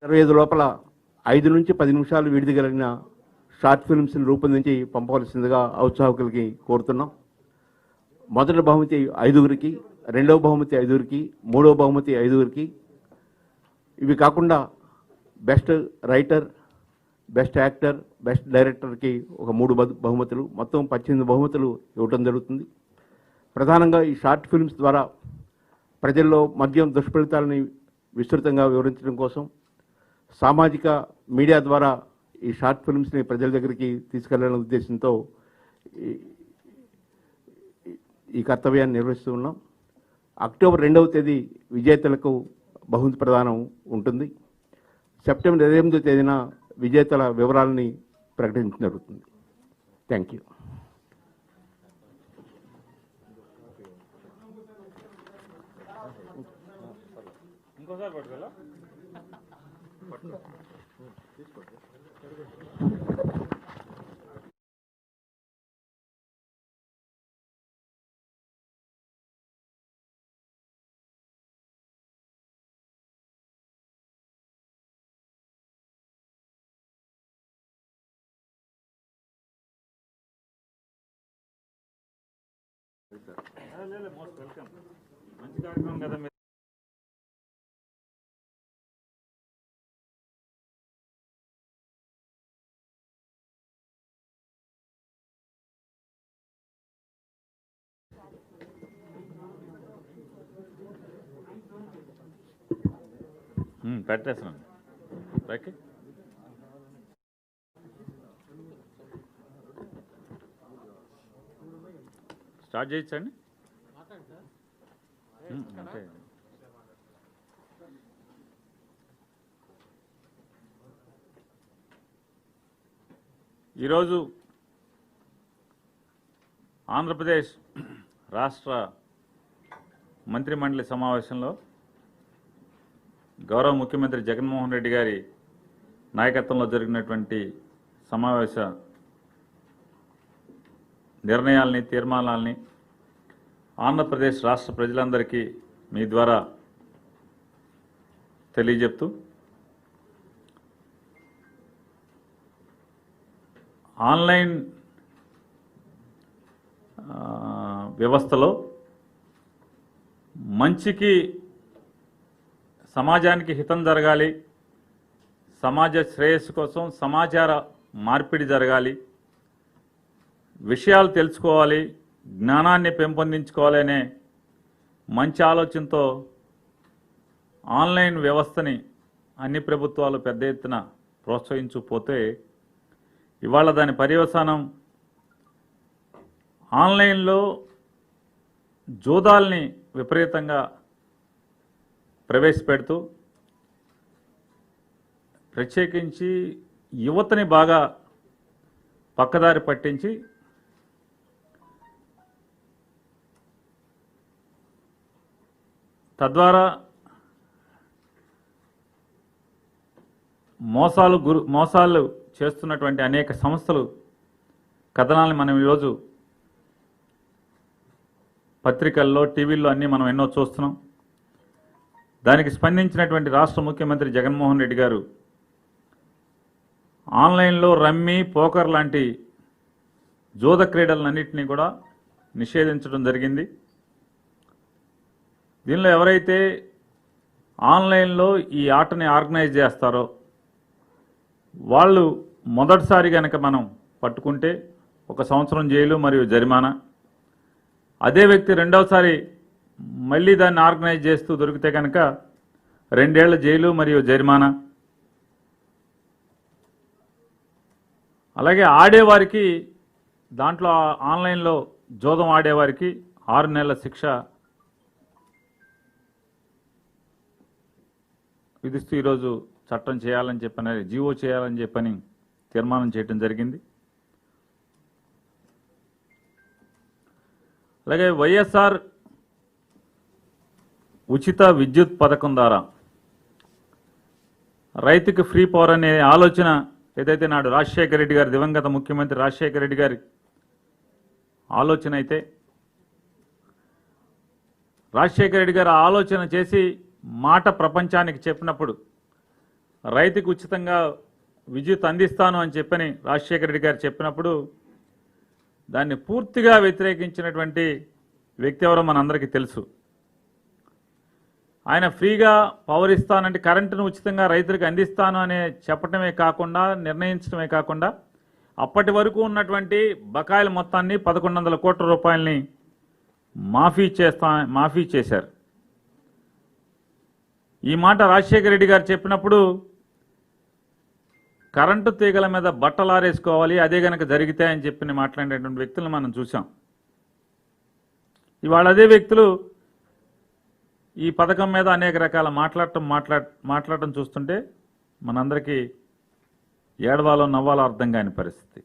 25 లోపల 5 నుంచి 10 నిమిషాలు విడిదిగలిగిన షార్ట్ ఫిల్మ్స్ని రూపొందించి పంపవలసిందిగా ఔత్సాహికులకి కోరుతున్నాం. మొదటి బహుమతి 5గురికి, రెండవ బహుమతి 5గురికి, మూడవ బహుమతి 5గురికి. ఇవి కాకుండా best writer, best actor, best డైరెక్టర్కి ఒక 3 బహుమతులు, మొత్తం 18 బహుమతులు ఇవ్వటం జరుగుతుంది. ప్రధానంగా ఈ షార్ట్ ఫిల్మ్స్ ద్వారా ప్రజల్లో మద్యం దుష్ఫలితాలని విస్తృతంగా వివరించడం కోసం సామాజిక మీడియా ద్వారా ఈ షార్ట్ ఫిల్మ్స్ని ప్రజల దగ్గరికి తీసుకెళ్లాలనే ఉద్దేశంతో ఈ కర్తవ్యాన్ని నిర్వహిస్తూ ఉన్నాం. అక్టోబర్ 2వ తేదీ విజేతలకు బహుమతి ప్రదానం ఉంటుంది. సెప్టెంబర్ 28వ తేదీన విజేతల వివరాలని ప్రకటించడం జరుగుతుంది. Thank you. ఇంకోసారి పట్టుకోవాలా? Most welcome. మంచి కార్యక్రమం కదా. పెట్టేస్తున్నాను. ఓకే, స్టార్ట్ చేయొచ్చండి. అంటే ఈరోజు ఆంధ్రప్రదేశ్ రాష్ట్ర మంత్రిమండలి సమావేశంలో గౌరవ ముఖ్యమంత్రి జగన్మోహన్ రెడ్డి గారి నాయకత్వంలో జరిగినటువంటి సమావేశ నిర్ణయాల్ని, తీర్మానాల్ని ఆంధ్రప్రదేశ్ రాష్ట్ర ప్రజలందరికీ మీ ద్వారా తెలియజెప్తూ ఆన్లైన్ వ్యవస్థలో మంచికి, సమాజానికి హితం జరగాలి, సమాజ శ్రేయస్సు కోసం సమాచార మార్పిడి జరగాలి, విషయాలు తెలుసుకోవాలి, జ్ఞానాన్ని పెంపొందించుకోవాలి అనే మంచి ఆలోచనతో ఆన్లైన్ వ్యవస్థని అన్ని ప్రభుత్వాలు పెద్ద ఎత్తున ప్రోత్సహించకపోతే ఇవాళ దాని పర్యవసానం ఆన్లైన్లో జూదాల్ని విపరీతంగా ప్రవేశపెడుతూ ప్రత్యేకించి యువతని బాగా పక్కదారి పట్టించి తద్వారా మోసాలు చేస్తున్నటువంటి అనేక సంస్థలు కథనాలను మనం ఈరోజు పత్రికల్లో, టీవీల్లో అన్నీ మనం ఎన్నో చూస్తున్నాం. దానికి స్పందించినటువంటి రాష్ట్ర ముఖ్యమంత్రి జగన్మోహన్ రెడ్డి గారు ఆన్లైన్లో రమ్మీ, పోకర్ లాంటి జూద క్రీడలన్నింటినీ కూడా నిషేధించడం జరిగింది. దీనిలో ఎవరైతే ఆన్లైన్లో ఈ ఆటని ఆర్గనైజ్ చేస్తారో వాళ్ళు మొదటిసారి కనుక మనం పట్టుకుంటే 1 సంవత్సరం జైలు మరియు జరిమానా, అదే వ్యక్తి రెండవసారి మళ్ళీ దాన్ని ఆర్గనైజ్ చేస్తూ దొరికితే కనుక 2 ఏళ్ల జైలు మరియు జరిమానా. అలాగే ఆడేవారికి, దాంట్లో ఆన్లైన్లో జూదం ఆడేవారికి 6 నెలల శిక్ష విధిస్తూ ఈరోజు చట్టం చేయాలని చెప్పని, జీవో చేయాలని చెప్పని తీర్మానం చేయడం జరిగింది. అలాగే వైఎస్ఆర్ ఉచిత విద్యుత్ పథకం ద్వారా రైతుకి ఫ్రీ పవర్ అనే ఆలోచన ఏదైతే నాడు రాజశేఖర రెడ్డి గారు, దివంగత ముఖ్యమంత్రి రాజశేఖర రెడ్డి గారి ఆలోచన అయితే, రాజశేఖర రెడ్డి గారు ఆలోచన చేసి మాట ప్రపంచానికి చెప్పినప్పుడు రైతుకు ఉచితంగా విద్యుత్ అందిస్తాను అని చెప్పని రాజశేఖర రెడ్డి గారు చెప్పినప్పుడు దాన్ని పూర్తిగా వ్యతిరేకించినటువంటి వ్యక్తి ఎవరో మనందరికీ తెలుసు. ఆయన ఫ్రీగా పవర్ ఇస్తానంటే కరెంటును ఉచితంగా రైతులకు అందిస్తాను అనే చెప్పటమే కాకుండా, నిర్ణయించడమే కాకుండా అప్పటి వరకు ఉన్నటువంటి బకాయిల మొత్తాన్ని 1100 కోట్ల రూపాయలని మాఫీ చేశారు. ఈ మాట రాజశేఖర రెడ్డి గారు చెప్పినప్పుడు కరెంటు తీగల మీద బట్టలు ఆరేసుకోవాలి, అదే గనక జరిగితే అని చెప్పి మాట్లాడేటువంటి వ్యక్తులను మనం చూసాం. ఇవాళ అదే వ్యక్తులు ఈ పథకం మీద అనేక రకాల మాట్లాడటం చూస్తుంటే మనందరికీ ఏడవాలో నవ్వాలో అర్థం కాని పరిస్థితి.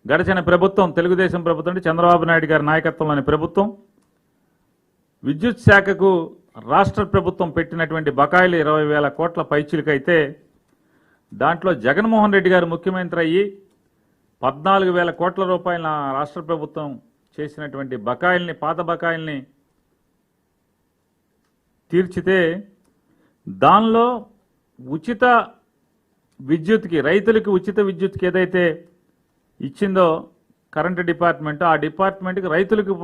గడిచిన ప్రభుత్వం, తెలుగుదేశం ప్రభుత్వం అంటే చంద్రబాబు నాయుడు గారి నాయకత్వంలోని ప్రభుత్వం, విద్యుత్ శాఖకు రాష్ట్ర ప్రభుత్వం పెట్టినటువంటి బకాయిలు 20,000 కోట్ల పైచిలకైతే దాంట్లో జగన్మోహన్ రెడ్డి గారు ముఖ్యమంత్రి అయ్యి 14,000 కోట్ల రూపాయల రాష్ట్ర ప్రభుత్వం చేసినటువంటి బకాయిల్ని, పాత బకాయిల్ని తీర్చితే దానిలో ఉచిత విద్యుత్కి, రైతులకి ఉచిత విద్యుత్కి ఏదైతే ఇచ్చిందో కరెంటు డిపార్ట్మెంట్, ఆ డిపార్ట్మెంట్కి రైతులకు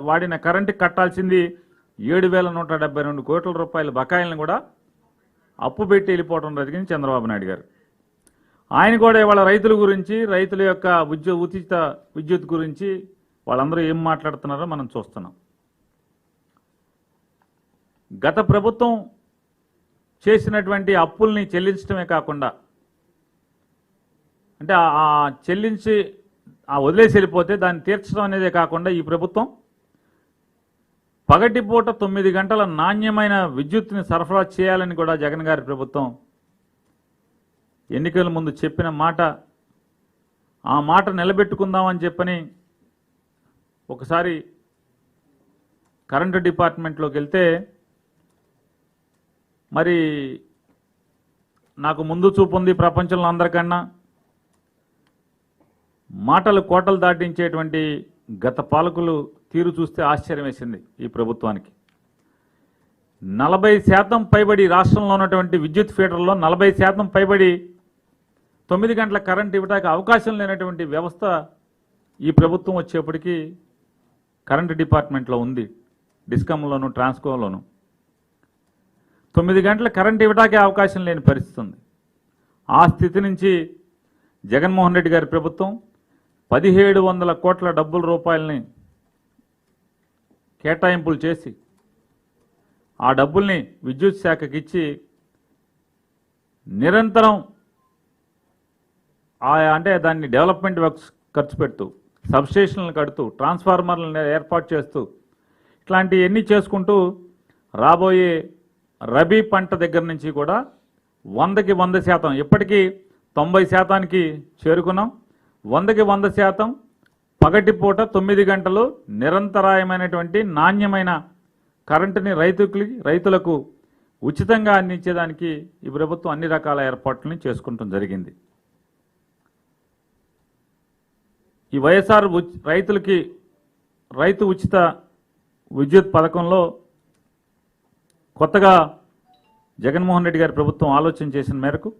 వాడిన కరెంటుకి కట్టాల్సింది 7,172 కోట్ల రూపాయల బకాయిలను కూడా అప్పు పెట్టి వెళ్ళిపోవడం జరిగింది చంద్రబాబు నాయుడు గారు. ఆయన కూడా ఇవాళ రైతుల గురించి, రైతుల యొక్క ఉచిత విద్యుత్ గురించి వాళ్ళందరూ ఏం మాట్లాడుతున్నారో మనం చూస్తున్నాం. గత ప్రభుత్వం చేసినటువంటి అప్పుల్ని చెల్లించడమే కాకుండా, అంటే ఆ చెల్లించి వదిలేసి వెళ్ళిపోతే దాన్ని తీర్చడం అనేదే కాకుండా ఈ ప్రభుత్వం పగటిపూట 9 గంటల నాణ్యమైన విద్యుత్తుని సరఫరా చేయాలని కూడా జగన్ గారి ప్రభుత్వం ఎన్నికల ముందు చెప్పిన మాట, ఆ మాట నిలబెట్టుకుందామని చెప్పని ఒకసారి కరెంటు డిపార్ట్మెంట్లోకి వెళ్తే మరి నాకు ముందు చూపు ఉంది ప్రపంచంలో అందరికన్నా, మాటలు కోటలు దాటించేటువంటి గత పాలకులు తీరు చూస్తే ఆశ్చర్యం వేసింది. ఈ ప్రభుత్వానికి 40% పైబడి రాష్ట్రంలో ఉన్నటువంటి విద్యుత్ ఫీడర్లో 40% పైబడి 9 గంటల కరెంట్ ఇవ్వడానికి అవకాశం లేనటువంటి వ్యవస్థ ఈ ప్రభుత్వం వచ్చేప్పటికీ కరెంటు డిపార్ట్మెంట్లో ఉంది. డిస్కంలోను, ట్రాన్స్కోలోను 9 గంటల కరెంట్ ఇవ్వడానికి అవకాశం లేని పరిస్థితి ఉంది. ఆ స్థితి నుంచి జగన్మోహన్ రెడ్డి గారి ప్రభుత్వం 1,700 కోట్ల రూపాయలని కేటాయింపులు చేసి ఆ డబ్బుల్ని విద్యుత్ శాఖకి ఇచ్చి నిరంతరం అంటే దాన్ని డెవలప్మెంట్ వర్క్స్ ఖర్చు పెడుతూ, సబ్స్టేషన్లను కడుతూ, ట్రాన్స్ఫార్మర్లను ఏర్పాటు చేస్తూ, ఇట్లాంటివన్నీ చేసుకుంటూ రాబోయే రబీ పంట దగ్గర నుంచి కూడా 100కి 100%, ఇప్పటికీ 90%కి చేరుకున్నాం. 100కి 100% పగటిపూట 9 గంటలు నిరంతరాయమైనటువంటి నాణ్యమైన కరెంటుని రైతులకు ఉచితంగా అందించేదానికి ఈ ప్రభుత్వం అన్ని రకాల ఏర్పాట్లని చేసుకుంటం జరిగింది. ఈ వైఎస్ఆర్ రైతు ఉచిత విద్యుత్ పథకంలో కొత్తగా జగన్మోహన్ రెడ్డి గారి ప్రభుత్వం ఆలోచన చేసిన మేరకు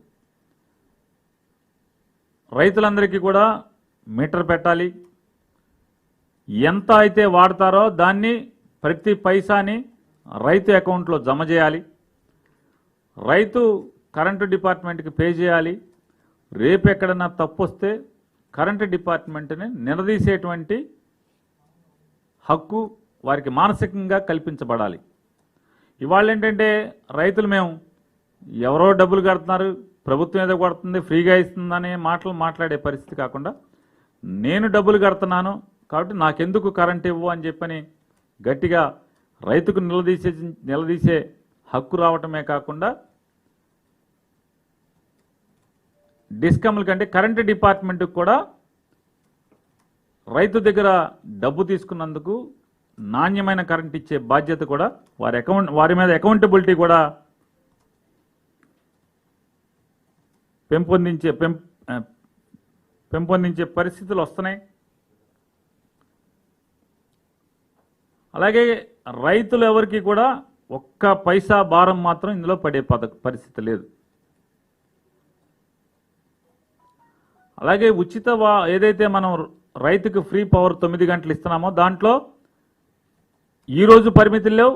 రైతులందరికీ కూడా మీటర్ పెట్టాలి, ఎంత అయితే వాడతారో దాన్ని ప్రతి పైసాని రైతు అకౌంట్లో జమ చేయాలి, రైతు కరెంటు డిపార్ట్మెంట్కి పే చేయాలి. రేపు ఎక్కడన్నా తప్పు వస్తే కరెంటు డిపార్ట్మెంట్ని నిలదీసేటువంటి హక్కు వారికి మానసికంగా కల్పించబడాలి. ఇవాళ ఏంటంటే రైతులు మేము ఎవరో డబ్బులు కడుతున్నారు, ప్రభుత్వం ఏదో కొడుతుంది, ఫ్రీగా ఇస్తుందనే మాటలు మాట్లాడే పరిస్థితి కాకుండా, నేను డబ్బులు కడుతున్నాను కాబట్టి నాకెందుకు కరెంట్ ఇవ్వు అని చెప్పని గట్టిగా రైతుకు నిలదీసే హక్కు రావటమే కాకుండా, డిస్కమ్ల కంటే కరెంటు డిపార్ట్మెంట్కి కూడా రైతు దగ్గర డబ్బు తీసుకున్నందుకు నాణ్యమైన కరెంట్ ఇచ్చే బాధ్యత కూడా వారి మీద అకౌంటబిలిటీ కూడా పెంపొందించే పరిస్థితులు వస్తున్నాయి. అలాగే రైతులు ఎవరికి కూడా ఒక్క పైసా భారం మాత్రం ఇందులో పడే పరిస్థితి లేదు. అలాగే ఏదైతే మనం రైతుకు ఫ్రీ పవర్ 9 గంటలు ఇస్తున్నామో దాంట్లో ఈరోజు పరిమితులు లేవు,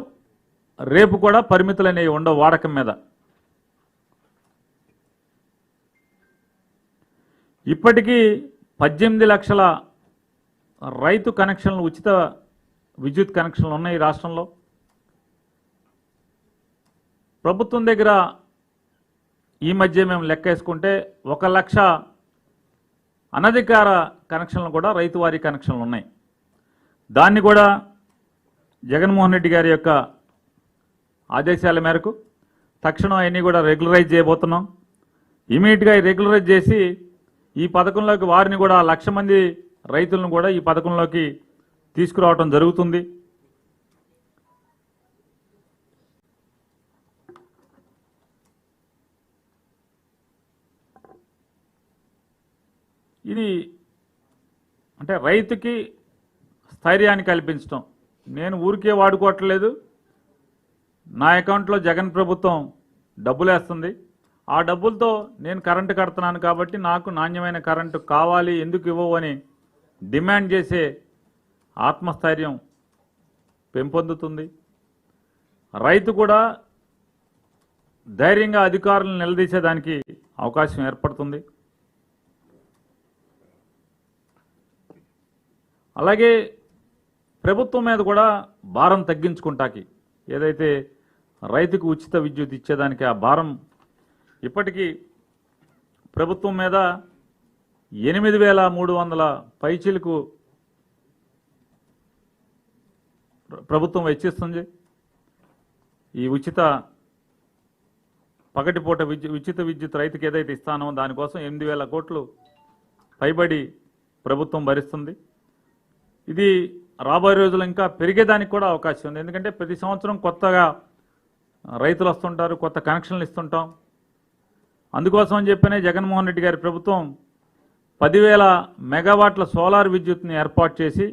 రేపు కూడా పరిమితులు అనేవి ఉండవు వాడకం మీద. ఇప్పటికీ 18 లక్షల రైతు కనెక్షన్లు, ఉచిత విద్యుత్ కనెక్షన్లు ఉన్నాయి ఈ రాష్ట్రంలో. ప్రభుత్వం దగ్గర ఈ మధ్య మేము లెక్క వేసుకుంటే 1 లక్ష అనధికార కనెక్షన్లు కూడా రైతువారీ కనెక్షన్లు ఉన్నాయి. దాన్ని కూడా జగన్మోహన్ రెడ్డి గారి యొక్క ఆదేశాల మేరకు తక్షణం అవన్నీ కూడా రెగ్యులరైజ్ చేయబోతున్నాం. ఇమీడియట్గా రెగ్యులరైజ్ చేసి ఈ పథకంలోకి వారిని కూడా 1 లక్ష మంది రైతులను కూడా ఈ పథకంలోకి తీసుకురావడం జరుగుతుంది. ఇది అంటే రైతుకి స్థైర్యాన్ని కల్పించడం. నేను ఊరికే వాడుకోవట్లేదు, నా అకౌంట్లో జగన్ ప్రభుత్వం డబ్బులు వేస్తుంది, ఆ డబ్బులతో నేను కరెంటు కడుతున్నాను కాబట్టి నాకు నాణ్యమైన కరెంటు కావాలి, ఎందుకు ఇవ్వవు అని డిమాండ్ చేసే ఆత్మస్థైర్యం పెంపొందుతుంది. రైతు కూడా ధైర్యంగా అధికారులను నిలదీసేదానికి అవకాశం ఏర్పడుతుంది. అలాగే ప్రభుత్వం మీద కూడా భారం తగ్గించుకుంటాకి, ఏదైతే రైతుకు ఉచిత విద్యుత్ ఇచ్చేదానికి ఆ భారం ఇప్పటికీ ప్రభుత్వం మీద 8,300 పైచీలకు ప్రభుత్వం వెచ్చిస్తుంది. ఈ పగటిపూట ఉచిత విద్యుత్ రైతుకి ఏదైతే ఇస్తానో దానికోసం 8,000 కోట్లు పైబడి ప్రభుత్వం భరిస్తుంది. ఇది రాబోయే రోజులు ఇంకా పెరిగేదానికి కూడా అవకాశం ఉంది. ఎందుకంటే ప్రతి సంవత్సరం కొత్తగా రైతులు వస్తుంటారు, కొత్త కనెక్షన్లు ఇస్తుంటాం. అందుకోసం అని చెప్పినే జగన్మోహన్ రెడ్డి గారి ప్రభుత్వం 10,000 మెగావాట్ల సోలార్ విద్యుత్ని ఏర్పాటు చేసి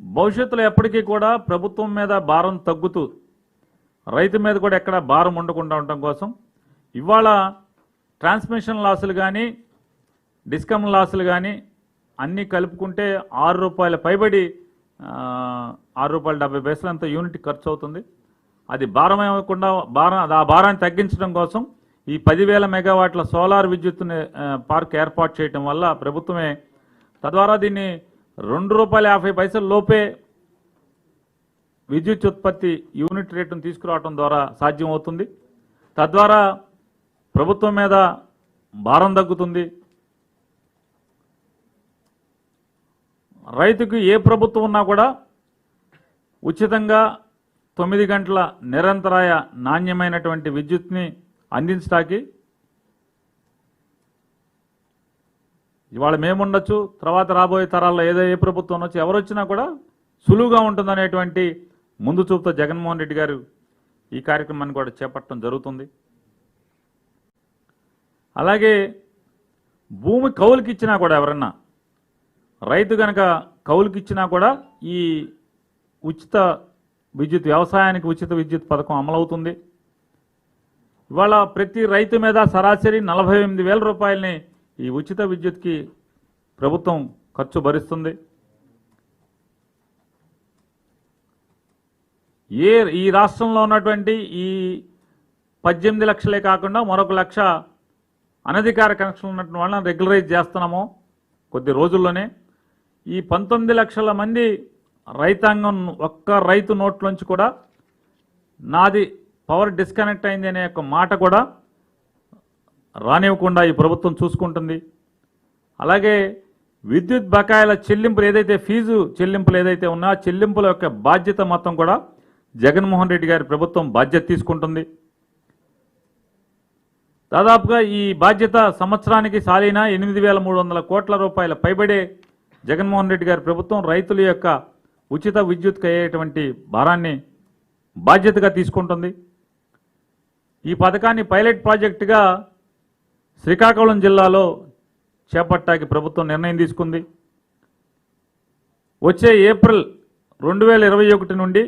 భవిష్యత్తులో ఎప్పటికీ కూడా ప్రభుత్వం మీద భారం తగ్గుతూ రైతు మీద కూడా ఎక్కడ భారం ఉండకుండా ఉండటం కోసం ఇవాళ ట్రాన్స్మిషన్ లాసులు కానీ డిస్కమ్ లాసులు కానీ అన్నీ కలుపుకుంటే ₹6 పైబడి ₹6.70 అంత యూనిట్ ఖర్చు అవుతుంది. అది భారం ఇవ్వకుండా ఆ భారాన్ని తగ్గించడం కోసం ఈ 10,000 మెగావాట్ల సోలార్ విద్యుత్ పార్క్ ఏర్పాటు చేయడం వల్ల ప్రభుత్వమే తద్వారా దీన్ని ₹2.50 లోపే విద్యుత్ ఉత్పత్తి యూనిట్ రేటును తీసుకురావడం ద్వారా సాధ్యమవుతుంది. తద్వారా ప్రభుత్వం మీద భారం తగ్గుతుంది. రైతుకు ఏ ప్రభుత్వం ఉన్నా కూడా ఉచితంగా 9 గంటల నిరంతరాయ నాణ్యమైనటువంటి విద్యుత్ని అందించడానికి ఇవాళ మేముండొచ్చు, తర్వాత రాబోయే తరాల్లో ఏ ప్రభుత్వం వచ్చి ఎవరొచ్చినా కూడా సులువుగా ఉంటుందనేటువంటి ముందు చూపుతో జగన్మోహన్ రెడ్డి గారు ఈ కార్యక్రమాన్ని కూడా చేపట్టడం జరుగుతుంది. అలాగే భూమి కౌలుకి ఇచ్చినా కూడా ఎవరన్నా రైతు కనుక కౌలుకి ఇచ్చినా కూడా ఈ ఉచిత విద్యుత్ వ్యవసాయానికి ఉచిత విద్యుత్ పథకం అమలవుతుంది. ఇవాళ ప్రతి రైతు మీద సరాసరి ₹48,000 ఈ ఉచిత విద్యుత్కి ప్రభుత్వం ఖర్చు భరిస్తుంది. ఈ రాష్ట్రంలో ఉన్నటువంటి ఈ 18 లక్షలే కాకుండా మరొక 1 లక్ష అనధికార కనెక్షన్లు ఉన్నటువంటి వాళ్ళని రెగ్యులరైజ్ చేస్తున్నాము కొద్ది రోజుల్లోనే. ఈ 19 లక్షల మంది రైతాంగం ఒక్క రైతు నోట్లోంచి కూడా నాది పవర్ డిస్కనెక్ట్ అయింది అనే ఒక మాట కూడా రానివ్వకుండా ఈ ప్రభుత్వం చూసుకుంటుంది. అలాగే విద్యుత్ బకాయిల చెల్లింపులు ఏదైతే ఫీజు చెల్లింపులు ఏదైతే ఉన్నా చెల్లింపుల యొక్క బాధ్యత మొత్తం కూడా జగన్మోహన్ రెడ్డి గారి ప్రభుత్వం బాధ్యత తీసుకుంటుంది. దాదాపుగా ఈ బాధ్యత సంవత్సరానికి సాలిన ₹8,300 కోట్ల పైబడే జగన్మోహన్ రెడ్డి గారి ప్రభుత్వం రైతుల యొక్క ఉచిత విద్యుత్కి అయ్యేటువంటి భారాన్ని బాధ్యతగా తీసుకుంటుంది. ఈ పథకాన్ని పైలట్ ప్రాజెక్టుగా శ్రీకాకుళం జిల్లాలో చేపట్టాకి ప్రభుత్వం నిర్ణయం తీసుకుంది. వచ్చే ఏప్రిల్ 2021 నుండి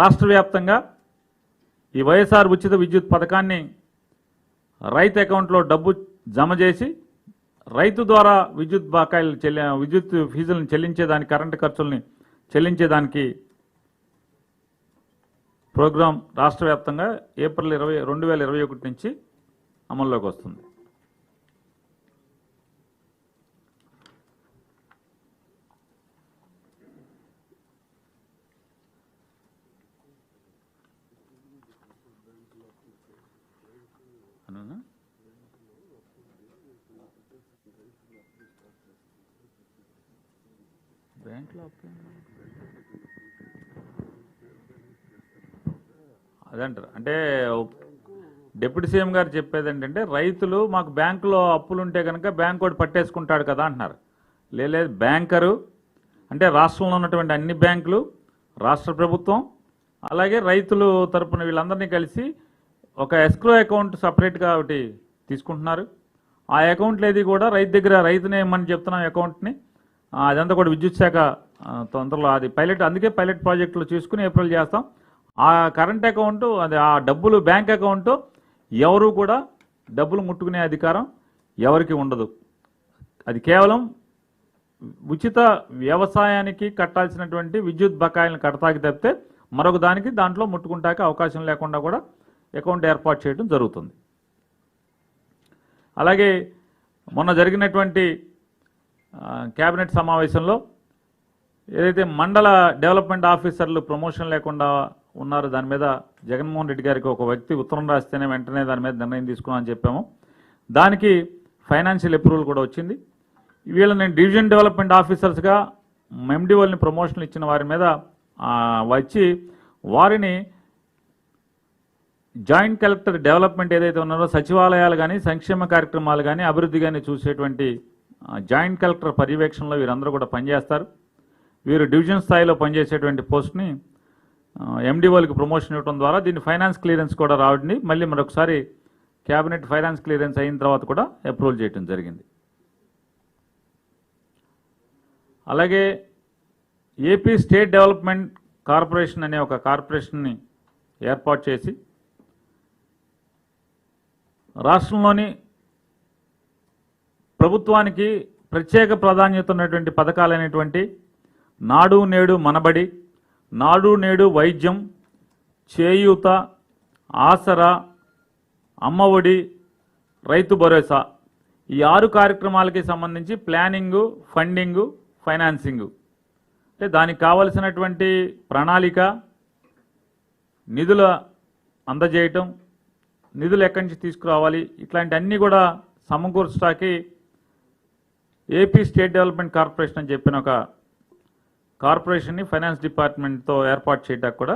రాష్ట్ర వ్యాప్తంగా ఈ వైఎస్ఆర్ ఉచిత విద్యుత్ పథకాన్ని రైతు అకౌంట్లో డబ్బు జమ చేసి రైతు ద్వారా విద్యుత్ బకాయిలు విద్యుత్ ఫీజులను చెల్లించేదానికి, కరెంటు ఖర్చుల్ని చెల్లించేదానికి ప్రోగ్రాం రాష్ట్ర వ్యాప్తంగా ఏప్రిల్ 2021 నుంచి అమల్లోకి వస్తుంది. అవునా? బ్యాంక్లో అదంటారు. అంటే డిప్యూటీ సీఎం గారు చెప్పేది ఏంటంటే, రైతులు మాకు బ్యాంకులో అప్పులుంటే కనుక బ్యాంకు వాడు పట్టేసుకుంటాడు కదా అంటున్నారు. లేదు, బ్యాంకరు అంటే రాష్ట్రంలో ఉన్నటువంటి అన్ని బ్యాంకులు, రాష్ట్ర ప్రభుత్వం, అలాగే రైతులు తరపున వీళ్ళందరినీ కలిసి ఒక ఎస్క్రో అకౌంట్ సపరేట్గా ఒకటి తీసుకుంటున్నారు. ఆ అకౌంట్లు ఏది కూడా రైతు దగ్గర, రైతునే ఇమ్మని చెప్తున్నాం అకౌంట్ని. అదంతా కూడా విద్యుత్ శాఖ తొందరలో అది పైలట్, అందుకే పైలట్ ప్రాజెక్టులు చూసుకుని ఏప్రిల్ చేస్తాం. ఆ కరెంట్ అకౌంటు, అది ఆ డబ్బులు బ్యాంక్ అకౌంటు ఎవరు కూడా డబ్బులు ముట్టుకునే అధికారం ఎవరికి ఉండదు. అది కేవలం ఉచిత వ్యవసాయానికి కట్టాల్సినటువంటి విద్యుత్ బకాయిలను కడతాకి తప్పితే మరొక దానికి దాంట్లో ముట్టుకుంటాకి అవకాశం లేకుండా కూడా అకౌంట్ ఏర్పాటు చేయడం జరుగుతుంది. అలాగే మొన్న జరిగినటువంటి కేబినెట్ సమావేశంలో ఏదైతే మండల డెవలప్మెంట్ ఆఫీసర్లు ప్రమోషన్ లేకుండా ఉన్నారు, దాని మీద జగన్మోహన్ రెడ్డి గారికి ఒక వ్యక్తి ఉత్తరం రాస్తేనే వెంటనే దాని మీద నిర్ణయం తీసుకున్నామని చెప్పాము. దానికి ఫైనాన్షియల్ అప్రూవల్ కూడా వచ్చింది. వీళ్ళని డివిజన్ డెవలప్మెంట్ ఆఫీసర్స్గా ఎండిఓల్ని ప్రమోషన్లు ఇచ్చిన వారి మీద వచ్చి వారిని జాయింట్ కలెక్టర్ డెవలప్మెంట్ ఏదైతే ఉన్నారో సచివాలయాలు కానీ, సంక్షేమ కార్యక్రమాలు కానీ, అభివృద్ధి కానీ చూసేటువంటి జాయింట్ కలెక్టర్ పర్యవేక్షణలో వీరందరూ కూడా పనిచేస్తారు. వీరు డివిజన్ స్థాయిలో పనిచేసేటువంటి పోస్ట్ని ఎండిఓలకి ప్రమోషన్ ఇవ్వడం ద్వారా దీన్ని ఫైనాన్స్ క్లియరెన్స్ కూడా రావడండి. మళ్ళీ మరొకసారి క్యాబినెట్ ఫైనాన్స్ క్లియరెన్స్ అయిన తర్వాత కూడా అప్రూవల్ చేయడం జరిగింది. అలాగే ఏపీ స్టేట్ డెవలప్మెంట్ కార్పొరేషన్ అనే ఒక కార్పొరేషన్ని ఏర్పాటు చేసి రాష్ట్రంలోని ప్రభుత్వానికి ప్రత్యేక ప్రాధాన్యత ఉన్నటువంటి పథకాలైనటువంటి నాడు నేడు మనబడి, నాడు నేడు వైద్యం, చేయూత, ఆసరా, అమ్మఒడి, రైతు భరోసా, ఈ 6 కార్యక్రమాలకి సంబంధించి ప్లానింగు, ఫండింగు, ఫైనాన్సింగు, అంటే దానికి కావలసినటువంటి ప్రణాళిక, నిధుల అందజేయటం, నిధులు ఎక్కడి నుంచి తీసుకురావాలి, ఇట్లాంటి అన్నీ కూడా సమకూర్చడానికి ఏపీ స్టేట్ డెవలప్మెంట్ కార్పొరేషన్ అని చెప్పిన ఒక కార్పొరేషన్ని ఫైనాన్స్ డిపార్ట్మెంట్తో ఏర్పాటు చేయడానికి కూడా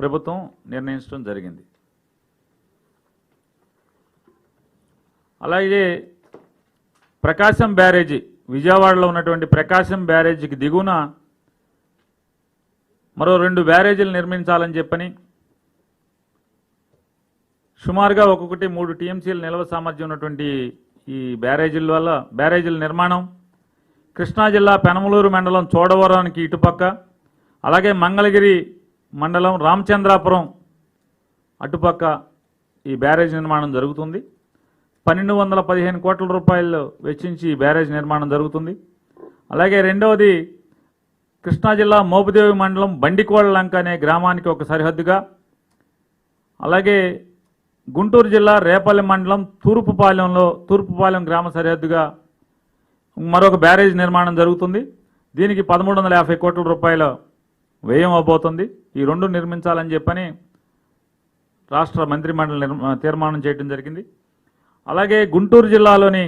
ప్రభుత్వం నిర్ణయించడం జరిగింది. అలాగే ప్రకాశం బ్యారేజీ, విజయవాడలో ఉన్నటువంటి ప్రకాశం బ్యారేజీకి దిగువన మరో 2 బ్యారేజీలు నిర్మించాలని చెప్పని సుమారుగా ఒక్కొక్కటి 3 టీఎంసీల నిల్వ సామర్థ్యం ఉన్నటువంటి ఈ బ్యారేజీల నిర్మాణం కృష్ణా జిల్లా పెనమలూరు మండలం చోడవరానికి ఇటుపక్క, అలాగే మంగళగిరి మండలం రామచంద్రాపురం అటుపక్క ఈ బ్యారేజ్ నిర్మాణం జరుగుతుంది. 1215 కోట్ల రూపాయలు వెచ్చించి ఈ బ్యారేజ్ నిర్మాణం జరుగుతుంది. అలాగే రెండవది కృష్ణా జిల్లా మోపుదేవి మండలం బండికోళ్లంక అనే గ్రామానికి ఒక సరిహద్దుగా, అలాగే గుంటూరు జిల్లా రేపల్లి మండలం తూర్పుపాలెం గ్రామ సరిహద్దుగా మరొక బ్యారేజ్ నిర్మాణం జరుగుతుంది. దీనికి 1350 కోట్ల రూపాయల వ్యయం అవబోతుంది. ఈ 2 నిర్మించాలని చెప్పని రాష్ట్ర మంత్రిమండలి తీర్మానం చేయడం జరిగింది. అలాగే గుంటూరు జిల్లాలోని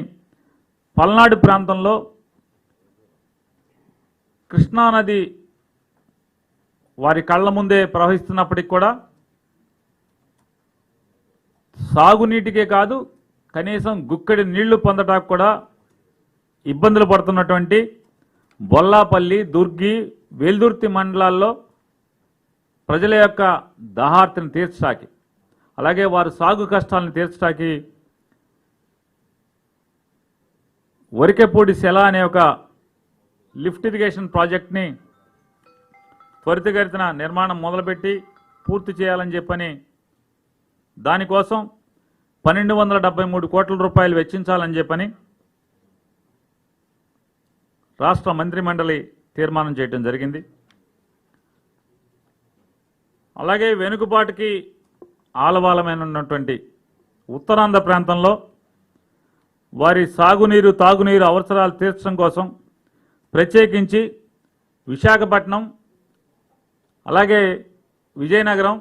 పల్నాడు ప్రాంతంలో కృష్ణానది వారి కళ్ళ ముందే ప్రవహిస్తున్నప్పటికీ కూడా సాగునీటికే కాదు, కనీసం గుక్కడి నీళ్లు పొందడానికి కూడా ఇబ్బందులు పడుతున్నటువంటి బొల్లాపల్లి, దుర్గి, వెల్దుర్తి మండలాల్లో ప్రజల యొక్క దాహార్తిని తీర్చడానికి, అలాగే వారి సాగు కష్టాలను తీర్చడానికి వరికెపూడి సెల అనే ఒక లిఫ్ట్ ఇరిగేషన్ ప్రాజెక్ట్ని త్వరితగతిన నిర్మాణం మొదలుపెట్టి పూర్తి చేయాలని చెప్పని దానికోసం 1273 కోట్ల రూపాయలు వెచ్చించాలని చెప్పని రాష్ట్ర మంత్రిమండలి తీర్మానం చేయడం జరిగింది. అలాగే వెనుకబాటుకి ఆలవాలమైన ఉన్నటువంటి ఉత్తరాంధ్ర ప్రాంతంలో వారి సాగునీరు తాగునీరు అవసరాలు తీర్చడం కోసం ప్రత్యేకించి విశాఖపట్నం, అలాగే విజయనగరం,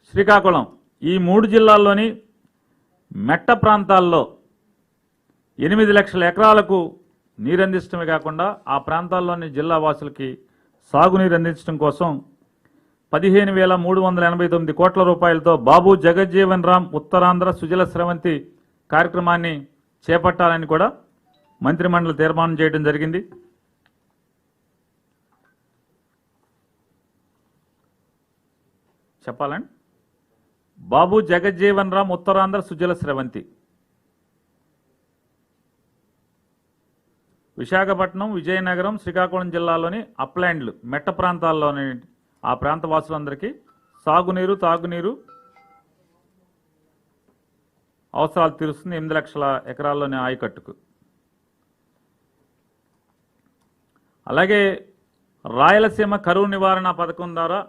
శ్రీకాకుళం ఈ 3 జిల్లాల్లోని మెట్ట ప్రాంతాల్లో 8 లక్షల ఎకరాలకు నీరు అందించడమే కాకుండా ఆ ప్రాంతాల్లోని జిల్లా వాసులకి సాగునీరు అందించడం కోసం 15,389 కోట్ల రూపాయలతో బాబు జగజ్జీవన్ రామ్ ఉత్తరాంధ్ర సుజల స్రవంతి కార్యక్రమాన్ని చేపట్టాలని కూడా మంత్రిమండలి తీర్మానం చేయడం జరిగింది. చెప్పాలండి, బాబు జగజ్జీవన్ రామ్ ఉత్తరాంధ్ర సుజల స్రవంతి విశాఖపట్నం, విజయనగరం, శ్రీకాకుళం జిల్లాలోని అప్లాండ్లు మెట్ట ప్రాంతాల్లోని ఆ ప్రాంత వాసులందరికీ సాగునీరు తాగునీరు అవసరాలు తీరుస్తుంది 8 లక్షల ఎకరాల్లోని ఆయకట్టుకు. అలాగే రాయలసీమ కరువు నివారణ పథకం ద్వారా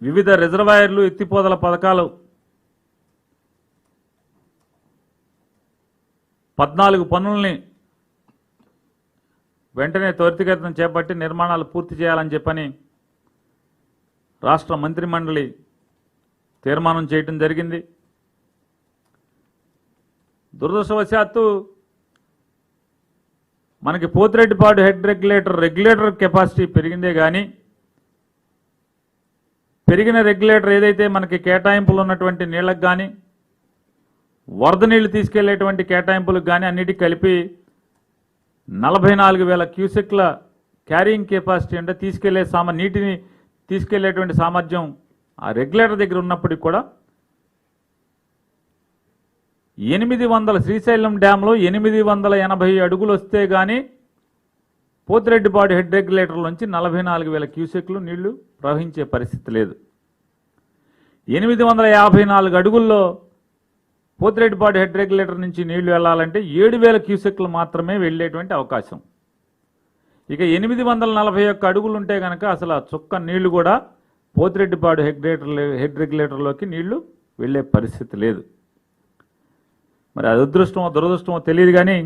వివిధ రిజర్వాయర్లు ఎత్తిపోతల పథకాలు 14 పనుల్ని వెంటనే త్వరితగతిన చేపట్టి నిర్మాణాలు పూర్తి చేయాలని చెప్పని రాష్ట్ర మంత్రిమండలి తీర్మానం చేయడం జరిగింది. దురదృష్టవశాత్తు మనకి పోతిరెడ్డిపాడు హెడ్ రెగ్యులేటర్ కెపాసిటీ పెరిగిందే కానీ పెరిగిన రెగ్యులేటర్ ఏదైతే మనకి కేటాయింపులు ఉన్నటువంటి నీళ్లకు కానీ వరద నీళ్లు తీసుకెళ్లేటువంటి కేటాయింపులకు కానీ అన్నిటికీ కలిపి 44,000 క్యూసెక్ల క్యారింగ్ కెపాసిటీ అంటే నీటిని తీసుకెళ్లేటువంటి సామర్థ్యం ఆ రెగ్యులేటర్ దగ్గర ఉన్నప్పటికీ కూడా 800 శ్రీశైలం డ్యాంలో 880 అడుగులు వస్తే కానీ పోతిరెడ్డిపాడు హెడ్ రెగ్యులేటర్లోంచి 44,000 క్యూసెక్లు నీళ్లు ప్రవహించే పరిస్థితి లేదు. 854 అడుగుల్లో పోతిరెడ్డిపాడు హెడ్ రెగ్యులేటర్ నుంచి నీళ్లు వెళ్లాలంటే 7,000 క్యూసెక్లు మాత్రమే వెళ్లేటువంటి అవకాశం. ఇక 841 అడుగులు ఉంటే కనుక అసలు ఆ చుక్క నీళ్లు కూడా పోతిరెడ్డిపాడు హెడ్ రెగ్యులేటర్లోకి నీళ్లు వెళ్లే పరిస్థితి లేదు. మరి అదృష్టమో దురదృష్టమో తెలియదు కానీ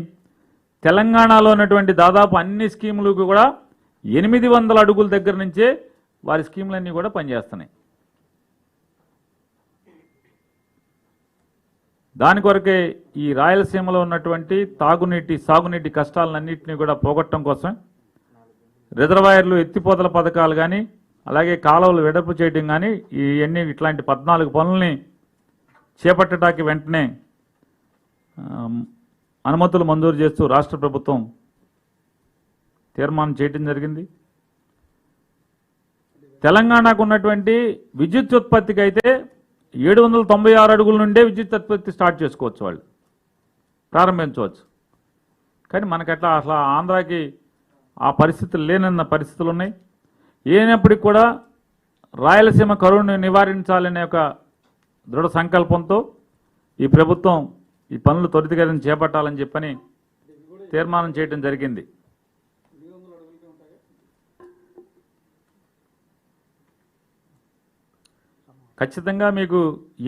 తెలంగాణలో ఉన్నటువంటి దాదాపు అన్ని స్కీములకు కూడా 800 అడుగుల దగ్గర నుంచే వారి స్కీములన్నీ కూడా పనిచేస్తున్నాయి. దాని కొరకే ఈ రాయలసీమలో ఉన్నటువంటి సాగునీటి కష్టాలన్నింటినీ కూడా పోగొట్టడం కోసం రిజర్వాయర్లు ఎత్తిపోతల పథకాలు కానీ అలాగే కాలువలు వెడల్పు చేయడం కానీ ఇట్లాంటి 14 పనుల్ని చేపట్టడానికి వెంటనే అనుమతులు మంజూరు చేస్తూ రాష్ట్ర ప్రభుత్వం తీర్మానం చేయడం జరిగింది. తెలంగాణకు ఉన్నటువంటి విద్యుత్ ఉత్పత్తికి అయితే 796 అడుగుల నుండే విద్యుత్ ఉత్పత్తి స్టార్ట్ చేసుకోవచ్చు, వాళ్ళు ప్రారంభించవచ్చు. కానీ మనకట్లా అసలు ఆంధ్రాకి ఆ పరిస్థితులు లేనన్న పరిస్థితులు ఉన్నాయి. అయినప్పటికీ కూడా రాయలసీమ కరువును నివారించాలనే ఒక దృఢ సంకల్పంతో ఈ ప్రభుత్వం ఈ పనులు త్వరితగతిన చేపట్టాలని చెప్పని తీర్మానం చేయడం జరిగింది. ఖచ్చితంగా మీకు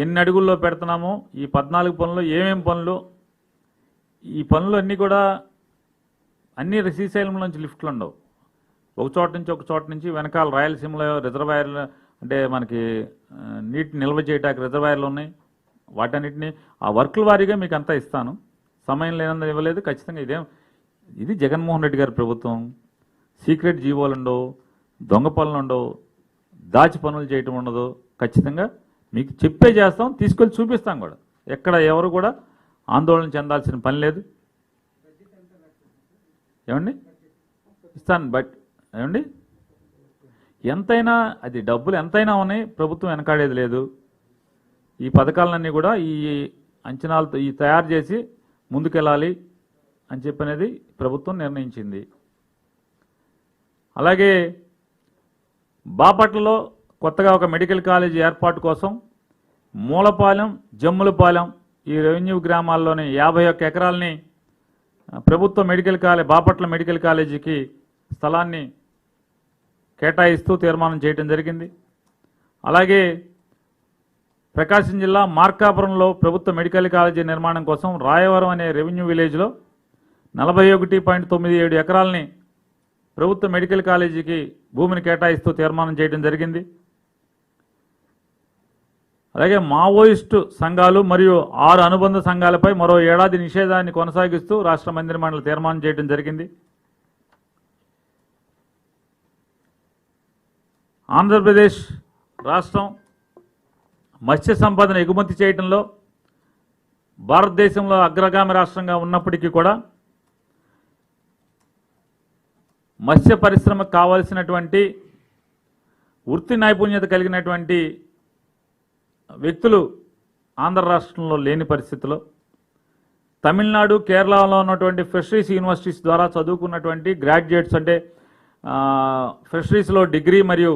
ఎన్ని అడుగుల్లో పెడుతున్నామో ఈ 14 పనులు ఏమేం పనులు ఈ పనులు అన్నీ కూడా అన్ని శ్రీశైలం నుంచి లిఫ్ట్లు ఉండవు. ఒక చోట నుంచి వెనకాల రాయలసీమలో రిజర్వాయర్లు అంటే మనకి నీటిని నిల్వ చేయడానికి రిజర్వాయర్లు ఉన్నాయి. వాటన్నిటిని ఆ వర్కుల వారీగా మీకు అంతా ఇస్తాను. సమయం లేనందున ఇవ్వలేదు. ఖచ్చితంగా ఇది జగన్మోహన్ రెడ్డి గారి ప్రభుత్వం. సీక్రెట్ జీవోలు ఉండవు, దొంగ పనులు ఉండవు, దాచి పనులు చేయటం ఉండదు. ఖచ్చితంగా మీకు చెప్పే చేస్తాం, తీసుకెళ్ళి చూపిస్తాం కూడా. ఎక్కడ ఎవరు కూడా ఆందోళన చెందాల్సిన పని లేదు. ఏమండి ఇస్తాను, బట్ ఏమండి ఎంతైనా అది డబ్బులు ఎంతైనా ఉన్నాయి, ప్రభుత్వం వెనకాడేది లేదు. ఈ పథకాలన్నీ కూడా ఈ అంచనాలతో తయారు చేసి ముందుకెళ్ళాలి అని చెప్పనేది ప్రభుత్వం నిర్ణయించింది. అలాగే బాపట్లలో కొత్తగా ఒక మెడికల్ కాలేజీ ఏర్పాటు కోసం మూలపాలెం, జమ్ములపాలెం ఈ రెవెన్యూ గ్రామాల్లోని 51 ఎకరాలని ప్రభుత్వ మెడికల్ కాలేజ్ బాపట్ల మెడికల్ కాలేజీకి స్థలాన్ని కేటాయిస్తూ తీర్మానం చేయడం జరిగింది. అలాగే ప్రకాశం జిల్లా మార్కాపురంలో ప్రభుత్వ మెడికల్ కాలేజీ నిర్మాణం కోసం రాయవరం అనే రెవెన్యూ విలేజ్లో 41.97 ఎకరాలని ప్రభుత్వ మెడికల్ కాలేజీకి భూమిని కేటాయిస్తూ తీర్మానం చేయడం జరిగింది. అలాగే మావోయిస్టు సంఘాలు మరియు 6 అనుబంధ సంఘాలపై మరో ఏడాది నిషేధాన్ని కొనసాగిస్తూ రాష్ట్ర మంత్రిమండలి తీర్మానం చేయడం జరిగింది. ఆంధ్రప్రదేశ్ రాష్ట్రం మత్స్య సంపదను ఎగుమతి చేయడంలో భారతదేశంలో అగ్రగామి రాష్ట్రంగా ఉన్నప్పటికీ కూడా మత్స్య పరిశ్రమకు కావాల్సినటువంటి వృత్తి నైపుణ్యత కలిగినటువంటి వ్యక్తులు ఆంధ్ర రాష్ట్రంలో లేని పరిస్థితిలో తమిళనాడు, కేరళలో ఉన్నటువంటి ఫిషరీస్ యూనివర్సిటీస్ ద్వారా చదువుకున్నటువంటి గ్రాడ్యుయేట్స్ అంటే ఫిషరీస్లో డిగ్రీ మరియు